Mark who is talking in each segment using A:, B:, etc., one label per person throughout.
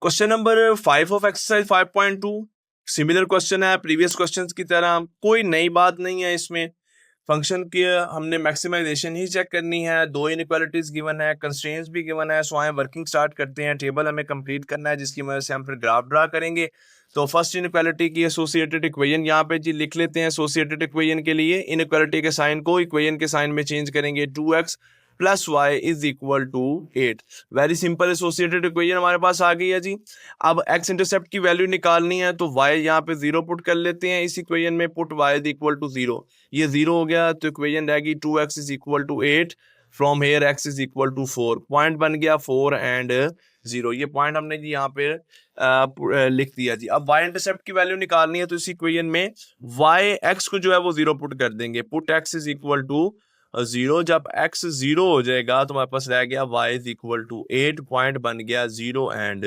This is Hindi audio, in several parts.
A: Question number 5 of exercise 5.2 similar question है प्रीवियस क्वेश्चंस की तरह, कोई नई बात नहीं है इसमें। फंक्शन की हमने मैक्सिमाइजेशन ही चेक करनी है, दो इनइक्वालिटीज गिवन है, कंस्ट्रेंट्स भी गिवन है। सो आए वर्किंग स्टार्ट करते हैं। टेबल हमें कंप्लीट करना है जिसकी वजह से हम फिर ग्राफ ड्रा करेंगे। तो फर्स्ट इनइक्वालिटी की एसोसिएटेड इक्वेशन यहाँ पे जी लिख लेते हैं। एसोसिएटेड इक्वेशन के लिए इनइक्वालिटी के साइन को इक्वेशन के साइन में चेंज करेंगे। 2x plus y is equal to 8। Very simple associated equation हमारे पास आ गई है जी। अब x इंटरसेप्ट की वैल्यू निकालनी है तो y यहाँ पे 0 पुट कर लेते हैं इस इक्वेशन में। Put y is equal to 0, ये 0 हो गया तो इक्वेशन रहेगी 2x is equal to 8 from here x is equal to 4। Point बन गया 4 एंड 0। ये पॉइंट हमने जी यहाँ पे लिख दिया जी। अब y इंटरसेप्ट की वैल्यू निकालनी है तो इस इक्वेशन में y x को जो है वो 0 पुट कर देंगे। Put x is equal to 0। जब x 0 हो जाएगा तो हमारे पास रह गया y is equal to 8। Point बन गया 0 and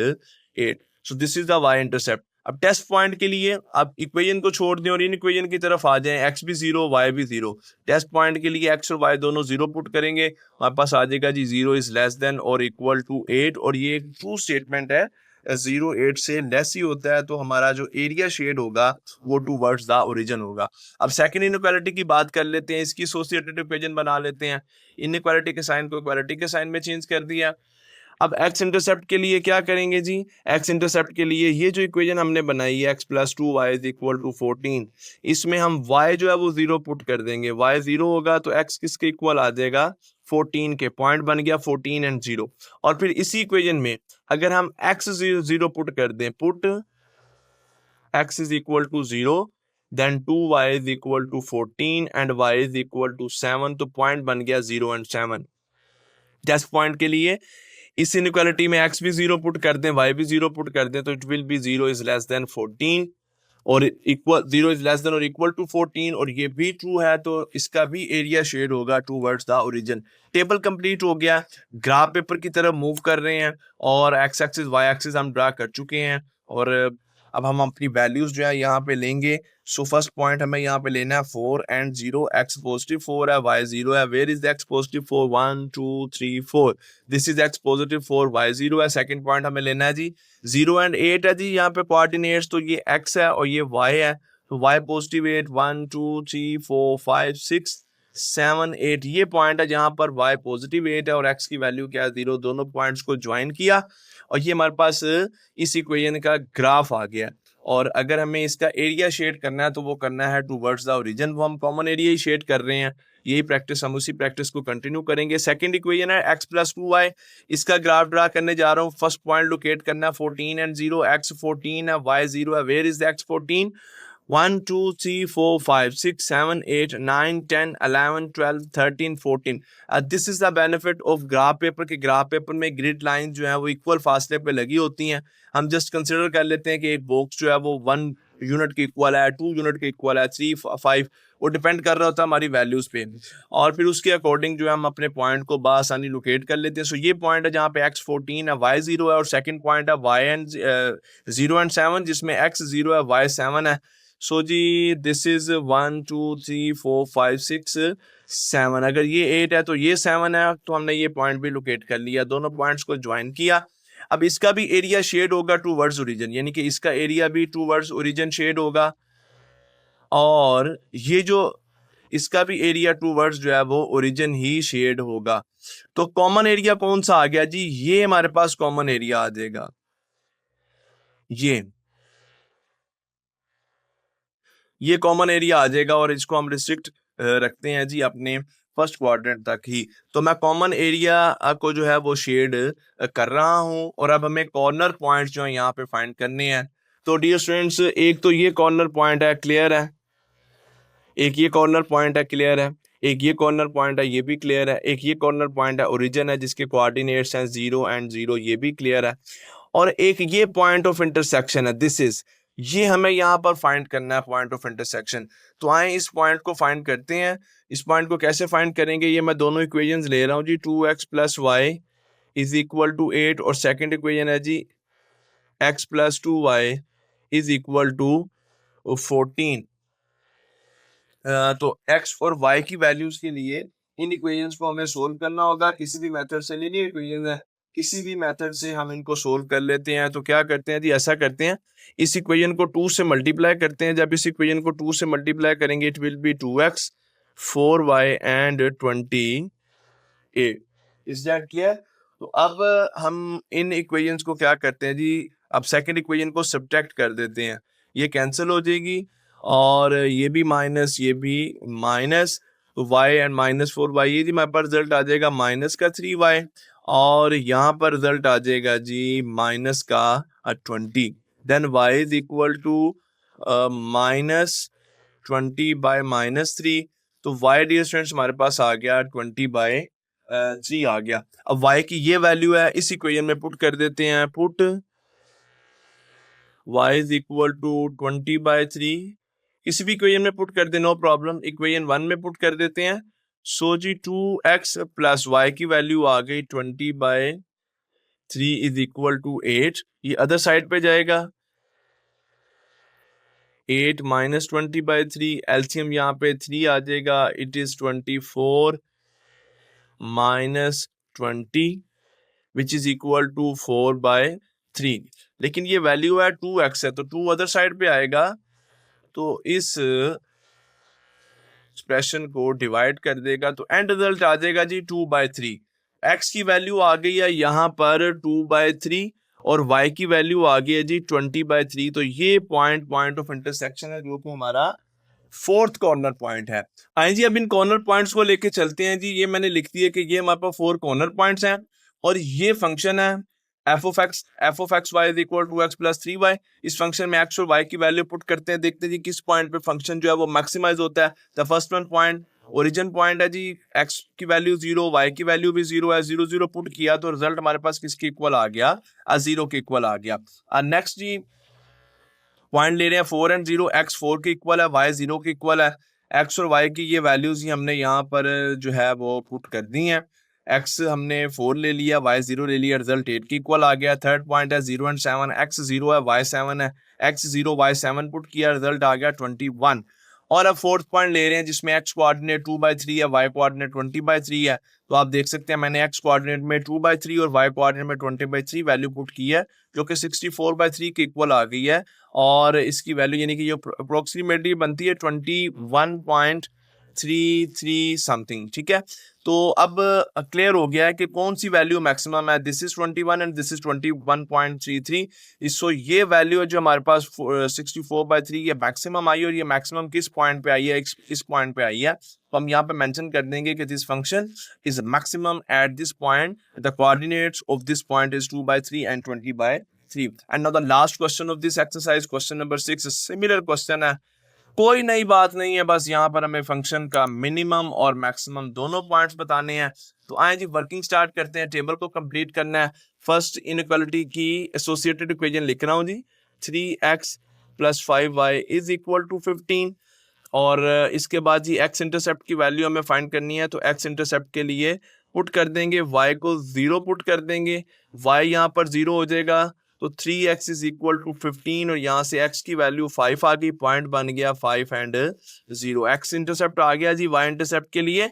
A: 8। So this is the y intercept. अब टेस्ट पॉइंट के लिए आप इक्वेशन को छोड़ दें और इन इक्वेशन की तरफ आ जाएं। x भी 0 y भी 0। टेस्ट पॉइंट के लिए x और y दोनों 0 पुट करेंगे, हमारे पास आ जाएगा जी 0 इज लेस देन और इक्वल टू 8। और ये एक ट्रू स्टेटमेंट है, 0 8 से लेस ही होता है तो हमारा जो एरिया शेड होगा वो टूवर्ड्स द ओरिजिन होगा। अब सेकंड इनइक्वालिटी की बात कर लेते हैं, इसकी एसोसिएटेड इक्वेशन बना लेते हैं। इनइक्वालिटी के साइन को इक्वालिटी के साइन में चेंज कर दिया। अब x इंटरसेप्ट के लिए क्या करेंगे जी? x इंटरसेप्ट के लिए ये जो इक्वेशन हमने बनाई है x plus 2y is equal to 14, इसमें हम y जो है वो 0 पुट कर देंगे। y 0 होगा तो x किसके इक्वल आ जाएगा? 14 के। पॉइंट बन गया 14 एंड 0। और फिर इसी इक्वेशन में अगर हम x 0 पुट कर दें, put x is equal to 0 then 2y is equal to 14 and y is equal to 7, तो पॉइंट बन गया 0 एंड 7। टेस्ट पॉइंट के लिए इस इनइक्वालिटी में x भी 0 पुट कर दें, y भी 0 पुट कर दें तो it will B 0 is less than 14 और इक्वल 0 इज लेस देन और इक्वल टू 14। और ये भी ट्रू है तो इसका भी एरिया शेड होगा towards the origin. Table complete हो गया। ग्राफ पेपर की तरफ मूव कर रहे हैं और x एक्सिस y एक्सिस हम ड्रा कर चुके हैं और अब हम अपनी वैल्यूज जो है यहाँ पे लेंगे। सो फर्स्ट पॉइंट हमें यहाँ पे लेना है 4 एंड 0। x पॉजिटिव 4 है, y 0 है। Where is x positive 4? 1 2 3 4। This is x positive 4, y 0 है। सेकंड पॉइंट हमें लेना है जी 0 एंड 8 है जी यहाँ पे कोऑर्डिनेट्स, तो ये x है और ये y है। तो y पॉजिटिव 8, 1 2 3 4 5 6 7 8 ये पॉइंट है जहाँ पर y पॉजिटिव 8 है और x की वैल्यू क्या है 0। दोनों पॉइंट्स को ज्वाइन किया और ये हमारे पास इस इक्वेशन का ग्राफ आ गया। और अगर हमें इसका एरिया शेड करना है तो वो करना है टूवर्ड्स द ओरिजिन। वो हम कॉमन एरिया ही शेड कर रहे हैं। यही प्रैक्टिस हम उसी प्रैक्टिस को कंटिन्यू करेंगे। सेकंड इक्वेशन है x प्लस 2y, इसका ग्राफ ड्रा करने जा रहा हूँ। फर्स्ट पॉइंट लोकेट करना है 14 एंड 0। x 14 है, y 0 है। Where is x 14? 1 2 3 4 5 6 7 8 9 10 11 12 13 14। This is the benefit of graph paper के ग्राफ पेपर में ग्रिड लाइन जो है वो इक्वल फासले पे लगी होती हैं। हम जस्ट कंसिडर कर लेते हैं कि एक बॉक्स जो है वो 1 यूनिट के इक्वल है, 2 यूनिट के इक्वल है, 3 5, वो डिपेंड कर रहा होता है हमारी वैल्यूज पे। और फिर उसके अकॉर्डिंग जो है हम अपने पॉइंट को बासानी लोकेट कर लेते हैं। सो ये पॉइंट है जहाँ पे x 14 है, y 0 है और सेकंड पॉइंट है y एंड 0 एंड 7 जिसमें x 0 है, y 7 है। सो जी दिस इज 1 2 3 4 5 6 7। अगर ये 8 है तो ये 7 है, तो हमने ये पॉइंट भी लोकेट कर लिया, दोनों पॉइंट्स को ज्वाइन किया। अब इसका भी एरिया शेड होगा टूवर्ड्स ओरिजिन, यानी कि इसका एरिया भी टूवर्ड्स ओरिजिन शेड होगा और ये जो इसका भी एरिया टूवर्ड्स जो है वो ओरिजिन ही शेड होगा। तो कॉमन एरिया कौन सा आ गया जी? ये हमारे पास कॉमन एरिया आ जाएगा। ये कॉमन एरिया आ जाएगा और इसको हम रिस्ट्रिक्ट रखते हैं जी अपने फर्स्ट क्वाड्रेंट तक ही। तो मैं कॉमन एरिया को जो है वो शेड कर रहा हूं और अब हमें कॉर्नर पॉइंट जो है यहाँ पे फाइंड करने हैं। तो डियर स्टूडेंट्स, एक तो ये कॉर्नर पॉइंट है, क्लियर है। एक ये कॉर्नर पॉइंट है, क्लियर है। एक ये कॉर्नर पॉइंट है, ये भी क्लियर है। एक ये कॉर्नर पॉइंट है, ओरिजिन है जिसके कोऑर्डिनेट्स हैं 0 एंड 0, ये भी क्लियर है। और एक ये पॉइंट ऑफ इंटरसेक्शन है, दिस इज, ये हमें यहाँ पर फाइंड करना है, पॉइंट ऑफ इंटरसेक्शन। तो आए इस पॉइंट को फाइंड करते हैं। इस पॉइंट को कैसे फाइंड करेंगे? ये मैं दोनों इक्वेशंस ले रहा हूँ जी। 2x plus y is equal to 8 और सेकंड इक्वेशन है जी x plus 2y is equal to 14। तो x और y की वैल्यूज के लिए इन इक्वेशंस को हमें सोल्व करना होगा किसी भी मेथड से। लीनियर इक्वेशन है, किसी भी मेथड से हम इनको सोल्व कर लेते हैं। तो क्या करते हैं जी, ऐसा करते हैं, इस इक्वेशन को 2 से मल्टीप्लाई करते हैं। जब इस इक्वेशन को 2 से मल्टीप्लाई करेंगे it will B 2x 4y and 28। Is that clear? तो अब हम इन इक्वेशंस को क्या करते हैं जी, अब सेकंड इक्वेशन को सब्ट्रैक्ट कर देते हैं, ये कैंसिल हो जाएगी और ये भी माइनस, ये भी माइनस, तो y एंड -4y, ये जी हमारे पास रिजल्ट आ जाएगा -3y और यहाँ पर रिजल्ट आ जाएगा जी -20। Then y is equal to -20/-3। तो y डियर स्टूडेंट्स हमारे पास आ गया 20/3 आ गया। अब y की ये वैल्यू है, इस इक्वेशन में पुट कर देते हैं, put y is equal to 20/3 किसी भी इक्वेशन में पुट कर दे, नो प्रॉब्लम। इक्वेशन 1 में पुट कर देते हैं। सो जी 2x प्लस y की वैल्यू आ गई 20/3 इज इक्वल टू 8। ये अदर साइड पे जाएगा, 8 माइनस 20/3, एलसीएम यहाँ पे 3 आ जाएगा, it is 24 minus 20 which is equal to 4/3। लेकिन ये वैल्यू है 2x है तो 2 अदर साइड पे आएगा, तो इस एक्सप्रेशन को डिवाइड कर देगा तो एंड रिजल्ट आ जाएगा जी 2/3। x की वैल्यू आ गई है यहाँ पर 2/3 और y की वैल्यू आ गई है जी 20/3। तो ये पॉइंट ऑफ इंटरसेक्शन है जो कि हमारा फोर्थ कॉर्नर पॉइंट है। आइए जी अब इन कॉर्नर पॉइंट्स को लेके चलते हैं जी। ये मैंने लिख दिया कि ये हमारे पास 4 कॉर्नर पॉइंट्स हैं और ये फंक्शन है f of x y is equal to x plus 3y। इस फंक्शन में x और y की वैल्यू पुट करते हैं, देखते हैं जी किस पॉइंट पे फंक्शन जो है वो मैक्सिमाइज होता है। The first one point origin point है जी, x की वैल्यू 0, y की वैल्यू भी 0 है, 0 0 पुट किया तो रिजल्ट हमारे पास किसके इक्वल आ गया, 0 के इक्वल आ गया। नेक्स्ट जी पॉइंट ले रहे हैं 4 एंड 0, x 4 के इक्वल है, y 0 के इक्वल है। x और y की ये वैल्यूज ही हमने यहाँ पर जो है वो पुट कर दी हैं। x हमने 4 ले लिया, y 0 ले लिया, रिजल्ट 8 के इक्वल आ गया। थर्ड पॉइंट है 0 एंड 7, x 0 है, y 7 है, x 0 y 7 पुट किया, रिजल्ट आ गया 21। और अब फोर्थ पॉइंट ले रहे हैं जिसमें x कोऑर्डिनेट 2/3 है, y कोऑर्डिनेट 20/3 है। तो आप देख सकते हैं मैंने x कोऑर्डिनेट में 2/3 और y कोऑर्डिनेट में 20/3 वैल्यू पुट की है जो कि 64/3 के इक्वल आ गई है और इसकी वैल्यू यानी कि जो अप्रोक्सीमेटली बनती है 21.33 समथिंग। ठीक है, तो अब क्लियर हो गया है कि कौन सी वैल्यू मैक्सिमम है। This is 21 and this is 21.33। सो ये वैल्यू है जो हमारे पास 64/3 ये मैक्सिमम आई और ये मैक्सिमम किस पॉइंट पे आई है, इस पॉइंट पे आई है। तो हम यहाँ पे मेंशन कर देंगे कि this function is maximum at this point, the coordinates of this point is 2/3 and 20/3। And now the last question of this exercise, question number 6, similar question है, कोई नई बात नहीं है, बस यहाँ पर हमें फंक्शन का मिनिमम और मैक्सिमम दोनों पॉइंट्स बताने हैं। तो आए जी वर्किंग स्टार्ट करते हैं, टेबल को कंप्लीट करना है। फर्स्ट इनइक्वालिटी की एसोसिएटेड इक्वेशन लिख रहा हूँ जी, 3x + 5y is equal to 15 और इसके बाद जी x इंटरसेप्ट की वैल्यू हमें फाइंड करनी है। तो x इंटरसेप्ट के लिए पुट कर देंगे, y को 0 पुट कर देंगे, y यहाँ पर 0 हो जाएगा तो 3x इज इक्वल टू 15 और यहाँ से x की वैल्यू 5 आ गई, पॉइंट बन गया 5 एंड 0। x इंटरसेप्ट आ गया जी y इंटरसेप्ट के लिए।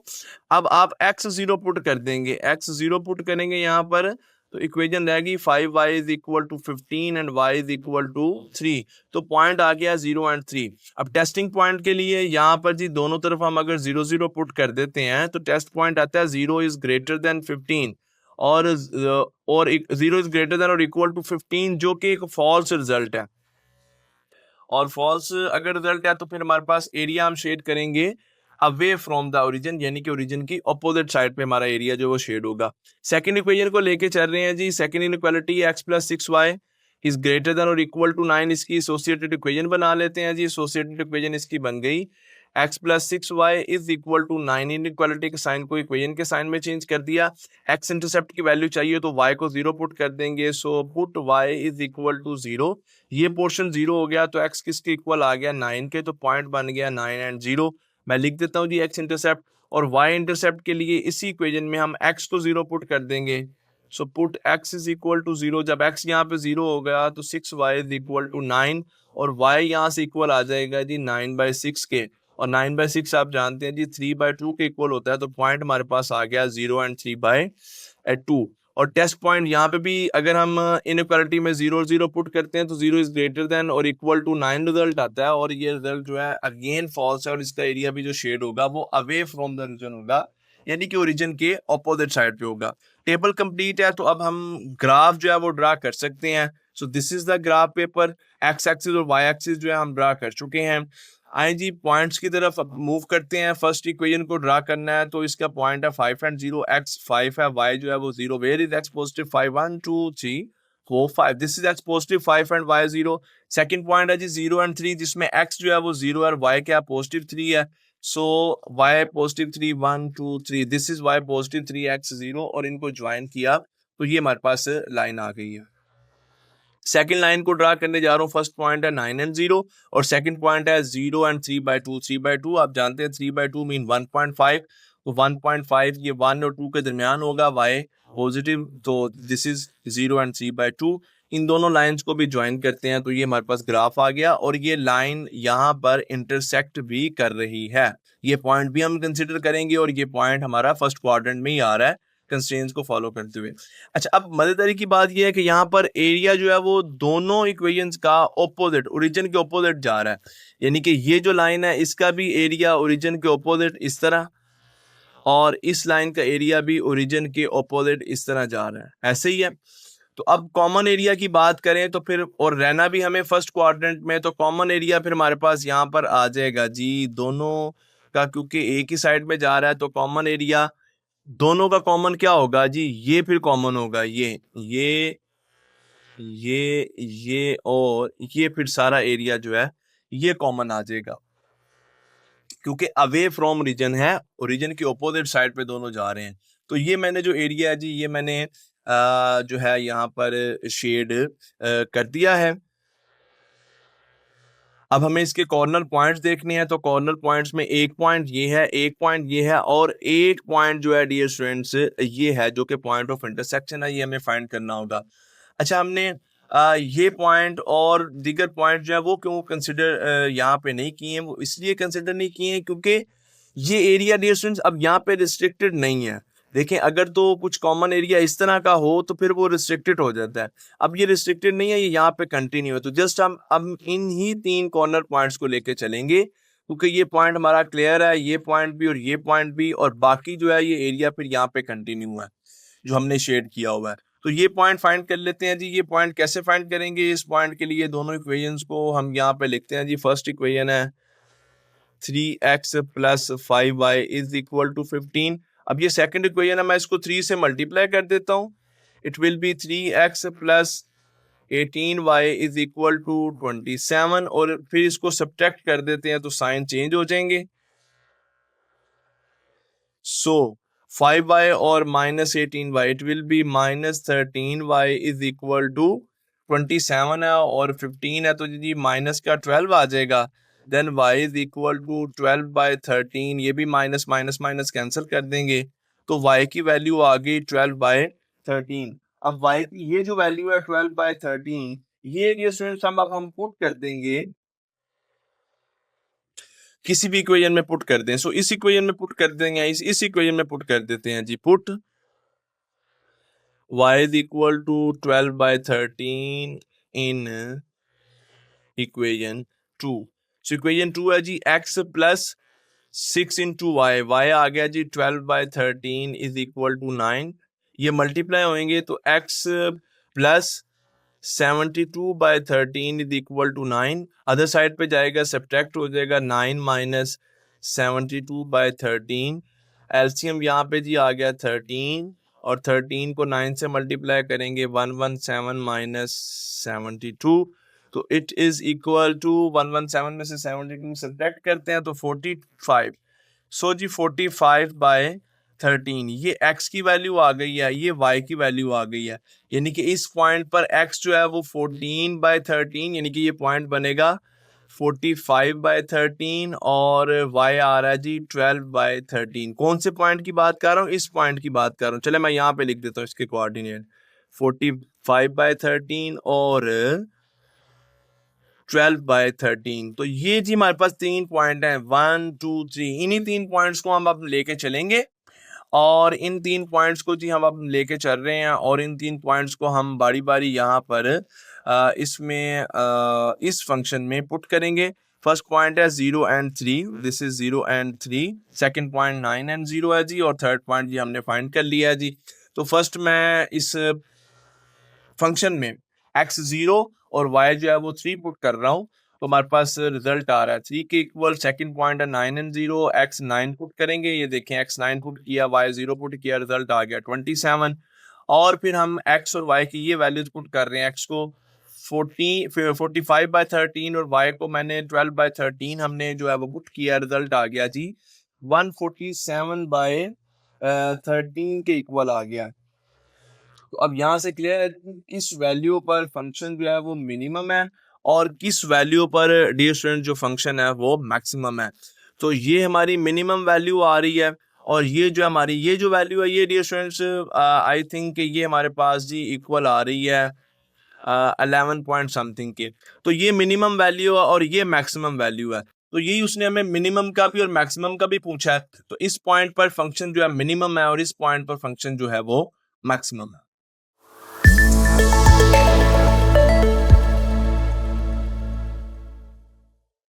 A: अब आप x 0 पुट कर देंगे, x 0 पुट करेंगे यहाँ पर तो इक्वेशन रहेगी 5y is equal to 15 and y is equal to 3। तो पॉइंट आ गया 0 एंड 3। अब टेस्टिंग पॉइंट के लिए यहाँ पर जी दोनों तरफ हम अगर 0 0 पुट कर देते हैं तो टेस्ट पॉइंट आता है 0 इज ग्रेटर देन 15 और 0 इज ग्रेटर देन और इक्वल टू 15 जो कि एक फॉल्स रिजल्ट है। और फॉल्स अगर रिजल्ट है तो फिर हमारे पास एरिया हम शेड करेंगे अवे फ्रॉम द ओरिजिन, यानी कि ओरिजिन की अपोजिट साइड पे हमारा एरिया जो वो शेड होगा। सेकंड इक्वेशन को लेके चल रहे हैं जी। Second inequality x + 6y is greater than और इक्वल टू 9, इसकी एसोसिएटेड इक्वेशन बना लेते हैं जी। एसोसिएटेड इक्वेशन इसकी बन गई x + 6y is equal to 9। Inequality के साइन को इक्वेशन के साइन में चेंज कर दिया। x इंटरसेप्ट की वैल्यू चाहिए तो y को 0 पुट कर देंगे, so put y is equal to 0। ये पोर्शन 0 हो गया तो x किसके इक्वल आ गया 9 के, तो पॉइंट बन गया 9 एंड 0। मैं लिख देता हूँ जी x इंटरसेप्ट और y इंटरसेप्ट के लिए इसी इक्वेशन में हम x को 0 पुट कर देंगे, so put x is equal to 0। जब x यहाँ पे 0 हो गया तो 6y इज इक्वल टू 9 और y यहाँ से इक्वल आ जाएगा जी 9/6 के, और 9/6 आप जानते हैं जी 3/2 के इक्वल होता है। तो पॉइंट हमारे पास आ गया 0 एंड 3/2। और टेस्ट पॉइंट यहाँ पे भी अगर हम इनइक्वालिटी में 0 0 पुट करते हैं तो 0 इज ग्रेटर देन और इक्वल टू 9 रिजल्ट आता है, और ये रिजल्ट जो है अगेन फॉल्स है, और इसका एरिया भी जो शेड होगा वो अवे फ्रॉम द रीजन होगा, यानी कि ओरिजिन के ऑपोजिट साइड पे होगा। टेबल कंप्लीट है, तो अब हम ग्राफ जो है वो ड्रा कर सकते हैं। सो this is the graph paper, x axis और वाई एक्सिस जो है हम ड्रा कर चुके हैं। आए जी पॉइंट्स की तरफ अब मूव करते हैं। फर्स्ट इक्वेशन को ड्रा करना है, तो इसका पॉइंट है 5 एंड 0, x 5 है, y जो है वो 0। Where is x positive 5 1 2 3 4 5, this is x positive 5 and y 0। Second point है जी 0 एंड 3, जिसमें x जो है वो 0 है और y क्या पॉजिटिव 3 है। सो y positive 3 1 2 3, this is y positive 3 x 0, और इनको ज्वाइन किया तो ये हमारे पास लाइन आ गई है। सेकंड लाइन को ड्रा करने जा रहा हूँ। फर्स्ट पॉइंट है 9 एंड 0, और सेकंड पॉइंट है 0 एंड 3/2। 3/2 आप जानते हैं 3/2 मीन 1.5, तो 1.5 ये 1 और 2 के दरमियान होगा, y पॉजिटिव, तो दिस इज 0 एंड 3/2। इन दोनों लाइंस को भी ज्वाइन करते हैं तो ये हमारे पास ग्राफ आ गया, और ये लाइन यहाँ पर इंटरसेक्ट भी कर रही है। ये पॉइंट भी हम कंसिडर करेंगे, और ये पॉइंट हमारा फर्स्ट क्वाड्रेंट में ही आ रहा है कंस्ट्रेंट्स को फॉलो करते हुए। अच्छा, अब मजेदारी की बात यह है कि यहाँ पर एरिया जो है वो दोनों इक्वेशंस का ओपोजिट, ओरिजिन के ओपोजिट जा रहा है, यानी कि ये जो लाइन है इसका भी एरिया ओरिजिन के ओपोजिट इस तरह, और इस लाइन का एरिया भी ओरिजिन के ओपोजिट इस तरह जा रहा है, ऐसे ही है। तो अब कॉमन एरिया की बात करें तो फिर, और रहना भी हमें फर्स्ट क्वाड्रेंट में, तो कॉमन एरिया फिर हमारे पास यहाँ पर आ जाएगा जी दोनों का, क्योंकि एक ही साइड में जा रहा है तो कॉमन एरिया दोनों का कॉमन क्या होगा जी, ये फिर कॉमन होगा, ये और ये, फिर सारा एरिया जो है ये कॉमन आ जाएगा, क्योंकि अवे फ्रॉम रीजन है, ओरिजिन के ऑपोजिट साइड पे दोनों जा रहे हैं। तो ये मैंने जो एरिया है जी, ये मैंने जो है यहाँ पर शेड कर दिया है। अब हमें इसके कॉर्नर पॉइंट्स देखने हैं, तो कॉर्नर पॉइंट्स में एक पॉइंट ये है, एक पॉइंट ये है, और एक पॉइंट जो है डियर स्टूडेंट्स ये है, जो कि पॉइंट ऑफ इंटरसेक्शन है, ये हमें फाइंड करना होगा। अच्छा, हमने ये पॉइंट और दीगर पॉइंट जो है वो क्यों कंसिडर यहाँ पे नहीं किए हैं? वो इसलिए कंसिडर नहीं किए हैं क्योंकि ये एरिया डियर स्टूडेंट्स अब यहाँ पे रिस्ट्रिक्टेड नहीं है। देखें, अगर तो कुछ कॉमन एरिया इस तरह का हो तो फिर वो रिस्ट्रिक्टेड हो जाता है। अब ये रिस्ट्रिक्टेड नहीं है, ये यहाँ पे कंटिन्यू है। तो जस्ट हम अब इन ही 3 कॉर्नर पॉइंट्स को लेके चलेंगे, क्योंकि ये पॉइंट हमारा क्लियर है, ये पॉइंट भी और ये पॉइंट भी, और बाकी जो है ये एरिया फिर यहाँ पे कंटिन्यू है जो हमने शेड किया हुआ है। तो ये पॉइंट फाइंड कर लेते हैं जी। ये पॉइंट कैसे फाइंड करेंगे? इस पॉइंट के लिए दोनों इक्वेशंस को हम यहाँ पे लिखते हैं जी। फर्स्ट इक्वेशन है 3x plus 5y is equal to 15। अब ये सेकंड इक्वेशन है, मैं इसको 3 से मल्टीप्लाई कर देता हूँ। It will be 3x plus 18y is equal to 27, और फिर इसको सब्ट्रैक्ट कर देते हैं तो साइन चेंज हो जाएंगे। सो 5y और minus 18y, it will be minus 13y is equal to 27 है और 15 है, तो जी माइनस का 12 आ जाएगा। Then y is equal to 12/13, ये भी माइनस माइनस माइनस कैंसिल कर देंगे, तो y की वैल्यू आ गई 12/13। अब y की ये जो वैल्यू है 12/13, ये स्टूडेंट्स हम पुट कर देंगे, किसी भी इक्वेशन में पुट कर दें। सो इस इक्वेशन में पुट कर देंगे, इस इक्वेशन में पुट कर देते हैं जी। Put y is equal to 12/13 in equation 2। So equation 2 है जी x plus 6 into y, y आ गया जी 12/13 इज इक्वल टू 9। ये मल्टीप्लाई होंगे तो x plus 72/13 is equal to 9। Other side पे जाएगा, सब्ट्रैक्ट हो जाएगा 9 माइनस 72/13। एलसीएम यहाँ पे जी आ गया 13, और 13 को 9 से मल्टीप्लाई करेंगे 117 माइनस 72, तो इट इज इक्वल टू 117 में से 72 सब्ट्रैक्ट करते हैं तो 45। सो जी 45/13 ये x की वैल्यू आ गई है, ये y की वैल्यू आ गई है, यानी कि इस पॉइंट पर x जो है वो 14/13, यानी कि ये पॉइंट बनेगा 45/13, और y आ रहा है जी 12/13। कौन से पॉइंट की बात कर रहा हूँ? इस पॉइंट की बात कर रहा हूँ। चले मैं यहाँ पे लिख देता हूँ इसके कोऑर्डिनेट, 45/13 और 12/13। तो ये जी हमारे पास 3 पॉइंट हैं, 1 2 3। इन्हीं 3 पॉइंट्स को हम अब लेके चलेंगे और इन 3 पॉइंट्स को जी हम अब लेके चल रहे हैं और इन 3 पॉइंट्स को हम बारी-बारी यहाँ पर इस फंक्शन में पुट करेंगे। फर्स्ट पॉइंट है 0 and 3, this is 0 and 3। Second point 9 and 0 है जी, और थर्ड पॉइंट जी हमने फाइंड कर लिया है जी। तो फर्स्ट मैं इस फंक्शन में x0 और y जो है वो 3 पुट कर रहा हूँ, तो हमारे पास रिजल्ट आ रहा है 3 के इक्वल। सेकंड पॉइंट है 9 एंड 0, x9 पुट करेंगे, ये देखें x9 पुट किया, y0 पुट किया, रिजल्ट आ गया 27। और फिर हम x और y की ये वैल्यूज पुट कर रहे हैं, x को 45/13 और y को मैंने 12/13 हमने जो है वो पुट किया, रिजल्ट आ गया जी 147/13 के इक्वल आ गया। तो अब यहाँ से क्लियर है कि किस वैल्यू पर फंक्शन जो है वो मिनिमम है और किस वैल्यू पर डियर स्टूडेंट जो फंक्शन है वो मैक्सिमम है। तो ये हमारी मिनिमम वैल्यू आ रही है और ये जो हमारी ये जो वैल्यू है ये डियर स्टूडेंट्स आई थिंक ये हमारे पास जी इक्वल आ रही है 11 पॉइंट समथिंग के। तो ये मिनिमम वैल्यू है और ये मैक्सिमम वैल्यू है। तो यही उसने हमें मिनिमम का भी और मैक्सिमम का भी पूछा है। तो इस पॉइंट पर फंक्शन जो है मिनिमम है और इस पॉइंट पर फंक्शन जो है वो मैक्सिमम है।